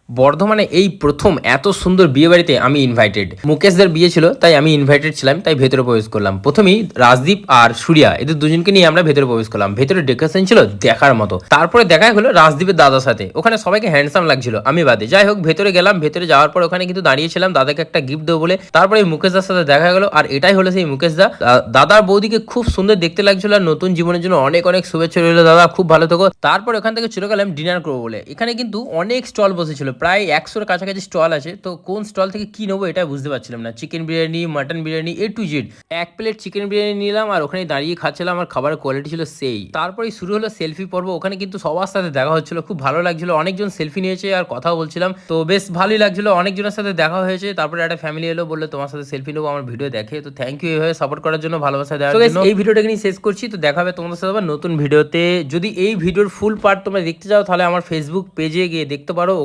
বর্ধমানে এই প্রথম এত সুন্দর বিয়ে বাড়িতে আমি ইনভাইটেড। মুকেশদের বিয়ে ছিল তাই আমি ইনভাইটেড ছিলাম, তাই ভেতরে প্রবেশ করলাম। প্রথমেই রাজদীপ আর সূর্যা এদের দুজনকে নিয়ে আমরা ভেতরে প্রবেশ করলাম। ভেতরে ডেকোরেশন ছিল দেখার মতো। তারপরে দেখা হলো রাজদীপের দাদার সাথে, ওখানে সবাইকে হ্যান্ডসাম লাগছিল, আমি বাদে। যাই হোক, ভেতরে গেলাম। ভেতরে যাওয়ার পর ওখানে কিন্তু দাঁড়িয়েছিলাম দাদাকে একটা গিফট দেবো বলে। তারপরে মুকেশদার সাথে দেখা গেল, আর এটাই হলো সেই মুকেশদা। দাদার বৌদিকে খুব সুন্দর দেখতে লাগছিল, আর নতুন জীবনের জন্য অনেক অনেক শুভেচ্ছা রইল দাদা, খুব ভালো থেকো। তারপর ওখান থেকে চলে গেলাম ডিনার করবো বলে। এখানে কিন্তু অনেক স্টল বসেছিল, প্রায় 100-এর কাছাকাছি স্টল আছে। তো কোন স্টল থেকে কি নেবো এটা বুঝতে পারছিলাম না। Chicken biryani, mutton biryani, A to Z। এক প্লেট চিকেন বিরিয়ানি নিলাম, আর ওখানে দাঁড়িয়ে খাচ্ছিলাম, আর খাবারের কোয়ালিটি ছিল সেই। তারপরে শুরু হলো সেলফি পর্ব। ওখানে কিন্তু সবার সাথে দেখা হচ্ছিল, খুব ভালো লাগছিল। অনেকজন সেলফি নিয়েছে আর কথাও বলছিলাম, তো বেশ ভালোই লাগছিল। অনেকজনের সাথে দেখা হয়েছে। তারপরে একটা ফ্যামিলি এলো, বললো তোমার সাথে সেলফি নেবো, আমার ভিডিও দেখে। তো থ্যাংক ইউ এইভাবে সাপোর্ট করার জন্য, ভালোবাসা দেওয়ার জন্য। এই ভিডিওটাকে নিয়ে শেষ করছি। তো দেখা হবে তোমাদের সাথে আবার নতুন ভিডিওতে। যদি এই ভিডিওর ফুল পার্ট তোমরা দেখতে চাও তাহলে আমার ফেসবুক পেজে গিয়ে দেখতে পারো।